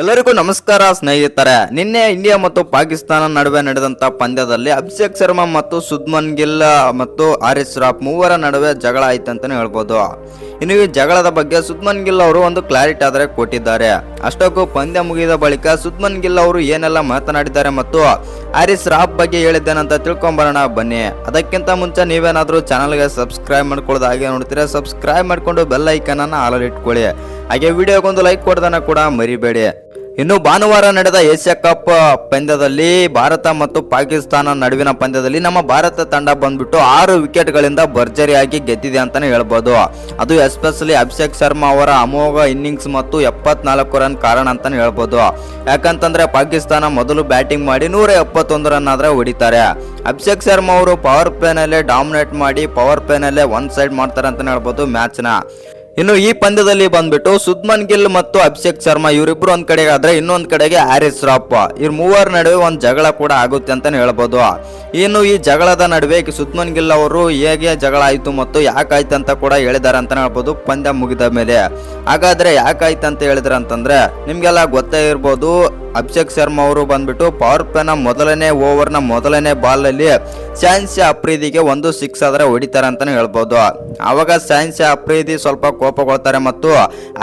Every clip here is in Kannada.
ಎಲ್ಲರಿಗೂ ನಮಸ್ಕಾರ ಸ್ನೇಹಿತರೆ. ನಿನ್ನೆ ಇಂಡಿಯಾ ಮತ್ತು ಪಾಕಿಸ್ತಾನ ನಡುವೆ ನಡೆದಂತ ಪಂದ್ಯದಲ್ಲಿ ಅಭಿಷೇಕ್ ಶರ್ಮಾ ಮತ್ತು ಶುಭ್ಮನ್ ಗಿಲ್ ಮತ್ತು ಹಾರಿಸ್ ರಾಫ್ ಮೂವರ ನಡುವೆ ಜಗಳ ಆಯ್ತು ಅಂತಾನೆ ಹೇಳ್ಬೋದು. ಇನ್ನು ಈ ಜಗಳದ ಬಗ್ಗೆ ಶುಭ್ಮನ್ ಗಿಲ್ ಅವರು ಒಂದು ಕ್ಲಾರಿಟಿ ಆದರೆ ಕೊಟ್ಟಿದ್ದಾರೆ. ಅಷ್ಟಕ್ಕೂ ಪಂದ್ಯ ಮುಗಿದ ಬಳಿಕ ಶುಭ್ಮನ್ ಗಿಲ್ ಅವರು ಏನೆಲ್ಲ ಮಾತನಾಡಿದ್ದಾರೆ ಮತ್ತು ಹಾರಿಸ್ ರಾಫ್ ಬಗ್ಗೆ ಹೇಳಿದ್ದೇನಂತ ತಿಳ್ಕೊಂಬರೋಣ ಬನ್ನಿ. ಅದಕ್ಕಿಂತ ಮುಂಚೆ ನೀವೇನಾದ್ರೂ ಚಾನಲ್ಗೆ ಸಬ್ಸ್ಕ್ರೈಬ್ ಮಾಡ್ಕೊಳ್ಳೋದು ಹಾಗೆ ನೋಡ್ತೀರಾ, ಸಬ್ಸ್ಕ್ರೈಬ್ ಮಾಡ್ಕೊಂಡು ಬೆಲ್ ಐಕನ್ ಅನ್ನ ಆಲ್ ಇಟ್ಕೊಳ್ಳಿ. ಹಾಗೆ ವಿಡಿಯೋಗೊಂದು ಲೈಕ್ ಕೊಡೋದನ್ನ ಕೂಡ ಮರಿಬೇಡಿ. ಇನ್ನು ಭಾನುವಾರ ನಡೆದ ಏಷ್ಯಾ ಕಪ್ ಪಂದ್ಯದಲ್ಲಿ ಭಾರತ ಮತ್ತು ಪಾಕಿಸ್ತಾನ ನಡುವಿನ ಪಂದ್ಯದಲ್ಲಿ ನಮ್ಮ ಭಾರತ ತಂಡ ಬಂದ್ಬಿಟ್ಟು 6 ವಿಕೆಟ್ಗಳಿಂದ ಭರ್ಜರಿಯಾಗಿ ಗೆದ್ದಿದೆ ಅಂತಾನೆ ಹೇಳ್ಬೋದು. ಅದು ಎಸ್ಪೆಷಲಿ ಅಭಿಷೇಕ್ ಶರ್ಮಾ ಅವರ ಅಮೋಘ ಇನ್ನಿಂಗ್ಸ್ ಮತ್ತು 74 ರನ್ ಕಾರಣ ಅಂತಾನೆ ಹೇಳ್ಬೋದು. ಯಾಕಂತಂದ್ರೆ ಪಾಕಿಸ್ತಾನ ಮೊದಲು ಬ್ಯಾಟಿಂಗ್ ಮಾಡಿ 171 ರನ್ ಆದ್ರೆ ಹೊಡಿತಾರೆ. ಅಭಿಷೇಕ್ ಶರ್ಮಾ ಅವರು ಪವರ್ ಪ್ಲೇನಲ್ಲೇ ಡಾಮಿನೇಟ್ ಮಾಡಿ ಪವರ್ ಪ್ಲೇನಲ್ಲೇ ಒನ್ ಸೈಡ್ ಮಾಡ್ತಾರೆ ಅಂತಾನೆ ಹೇಳ್ಬೋದು ಮ್ಯಾಚ್ನ. ಇನ್ನು ಈ ಪಂದ್ಯದಲ್ಲಿ ಬಂದ್ಬಿಟ್ಟು ಶುಭ್ಮನ್ ಗಿಲ್ ಮತ್ತು ಅಭಿಷೇಕ್ ಶರ್ಮಾ ಇವರಿಬ್ರು ಒಂದ್ ಕಡೆಗೆ ಆದ್ರೆ ಇನ್ನೊಂದ್ ಕಡೆಗೆ ಹಾರಿಸ್ ರಾಫ್ ಇವ್ರ ಮೂವರ ನಡುವೆ ಒಂದ್ ಜಗಳ ಕೂಡ ಆಗುತ್ತೆ ಅಂತಾನೆ ಹೇಳ್ಬೋದು. ಇನ್ನು ಈ ಜಗಳದ ನಡುವೆ ಶುಭ್ಮನ್ ಗಿಲ್ ಅವರು ಹೇಗೆ ಜಗಳ ಆಯ್ತು ಮತ್ತು ಯಾಕಾಯ್ತು ಅಂತ ಕೂಡ ಹೇಳಿದಾರೆ ಅಂತಾನೆ ಹೇಳ್ಬೋದು ಪಂದ್ಯ ಮುಗಿದ ಮೇಲೆ. ಹಾಗಾದ್ರೆ ಯಾಕಾಯ್ತು ಅಂತ ಹೇಳಿದ್ರ ಅಂತಂದ್ರೆ ನಿಮ್ಗೆಲ್ಲ ಗೊತ್ತೇ ಇರ್ಬೋದು. ಅಭಿಷೇಕ್ ಶರ್ಮಾ ಅವರು ಬಂದ್ಬಿಟ್ಟು ಪವರ್ ಪ್ಲೇನ ಮೊದಲನೇ ಓವರ್ನ ಮೊದಲನೇ ಬಾಲ್ ಅಲ್ಲಿ ಶಾಹಿನ್ ಅಫ್ರಿದಿಗೆ 1 6 ಆದ್ರೆ ಹೊಡಿತಾರೆ ಅಂತಾನೆ ಹೇಳ್ಬೋದು. ಆವಾಗ ಶಾಹಿನ್ ಅಫ್ರಿದಿ ಸ್ವಲ್ಪ ಕೋಪಗೊಳ್ತಾರೆ ಮತ್ತು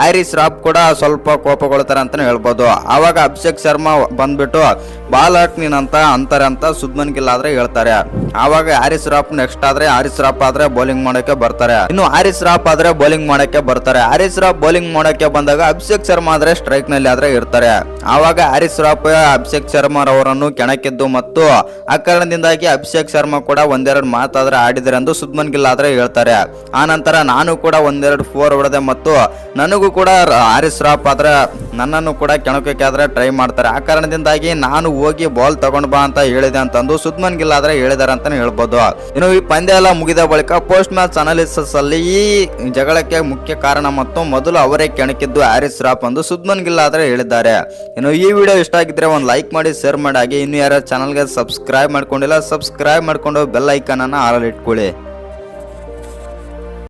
ಹಾರಿಸ್ ರಾಫ್ ಕೂಡ ಸ್ವಲ್ಪ ಕೋಪಗೊಳ್ತಾರೆ ಅಂತಾನೆ ಹೇಳ್ಬೋದು. ಆವಾಗ ಅಭಿಷೇಕ್ ಶರ್ಮಾ ಬಂದ್ಬಿಟ್ಟು ಬಾಲ್ ಹಾಕ್ ನೀನಂತ ಅಂತಾರೆ ಅಂತ ಶುಭ್ಮನ್ ಗಿಲ್ ಆದ್ರೆ ಹೇಳ್ತಾರೆ. ಆವಾಗ ಹಾರಿಸ್ ರಾಫ್ ನೆಕ್ಸ್ಟ್ ಆದ್ರೆ ಹಾರಿಸ್ ರಾಫ್ ಆದ್ರೆ ಬೌಲಿಂಗ್ ಮಾಡಕ್ಕೆ ಬರ್ತಾರೆ. ಇನ್ನು ಹಾರಿಸ್ ರಾಫ್ ಆದ್ರೆ ಬೌಲಿಂಗ್ ಮಾಡಕ್ಕೆ ಬರ್ತಾರೆ. ಹಾರಿಸ್ ರಾಫ್ ಬೌಲಿಂಗ್ ಮಾಡಕ್ಕೆ ಬಂದಾಗ ಅಭಿಷೇಕ್ ಶರ್ಮಾ ಆದ್ರೆ ಸ್ಟ್ರೈಕ್ ನಲ್ಲಿ ಆದ್ರೆ ಇರ್ತಾರೆ. ಆವಾಗ ಹಾರಿಸ್ ರಾಫ್ ಅಭಿಷೇಕ್ ಶರ್ಮಾ ಅವರನ್ನು ಕೆಣಕಿದ್ದು ಮತ್ತು ಆ ಕಾರಣದಿಂದಾಗಿ ಅಭಿಷೇಕ್ ಶರ್ಮಾ ಕೂಡ ಒಂದೆರಡು ಮಾತಾದ್ರೆ ಆಡಿದರೆ ಎಂದು ಶುಭ್ಮನ್ ಗಿಲ್ ಆದ್ರೆ ಹೇಳ್ತಾರೆ. ಆ ನಂತರ ನಾನು ಕೂಡ ಒಂದೆರಡು 4 ಹೊಡೆದೆ ಮತ್ತು ನನಗೂ ಕೂಡ ಹಾರಿಸ್ ರಾಫ್ ಆದ್ರೆ ನನ್ನನ್ನು ಕೂಡ ಕೆಣಕಕ್ಕೆ ಆದ್ರೆ ಟ್ರೈ ಮಾಡ್ತಾರೆ. ಆ ಕಾರಣದಿಂದಾಗಿ ನಾನು ಹೋಗಿ ಬಾಲ್ ತಗೊಂಡ್ ಬಾ ಅಂತ ಹೇಳಿದೆ ಅಂತಂದು ಶುಭ್ಮನ್ ಗಿಲ್ ಆದ್ರೆ ಹೇಳಿದಾರೆ ಅಂತಾನೆ ಹೇಳ್ಬೋದು. ಇನ್ನು ಈ ಪಂದ್ಯ ಎಲ್ಲ ಮುಗಿದ ಬಳಿಕ ಪೋಸ್ಟ್ ಮ್ಯಾಚ್ ಅನಾಲಿಸಿಸ್ ಅಲ್ಲಿ ಈ ಜಗಳಕ್ಕೆ ಮುಖ್ಯ ಕಾರಣ ಮತ್ತು ಮೊದಲು ಅವರೇ ಕೆಣಕಿದ್ದು ಹಾರಿಸ್ ರಾಫ್ ಎಂದು ಶುಭ್ಮನ್ ಗಿಲ್ ಆದ್ರೆ ಹೇಳಿದ್ದಾರೆ. ಇನ್ನು ಈ ವಿಡಿಯೋ ಇಷ್ಟ ಆಗಿದ್ರೆ ಒಂದು ಲೈಕ್ ಮಾಡಿ, ಶೇರ್ ಮಾಡಿ. ಹಾಗೆ ಇನ್ನು ಯಾರು ಚಾನಲ್ಗೆ ಸಬ್ಸ್ಕ್ರೈಬ್ ಮಾಡ್ಕೊಂಡಿಲ್ಲ ಸಬ್ಸ್ಕ್ರೈಬ್ ಮಾಡ್ಕೊಂಡು ಬೆಲ್ ಐಕನ್ ಅನ್ನ ಆಲ್ ಇಟ್ಕೊಳ್ಳಿ.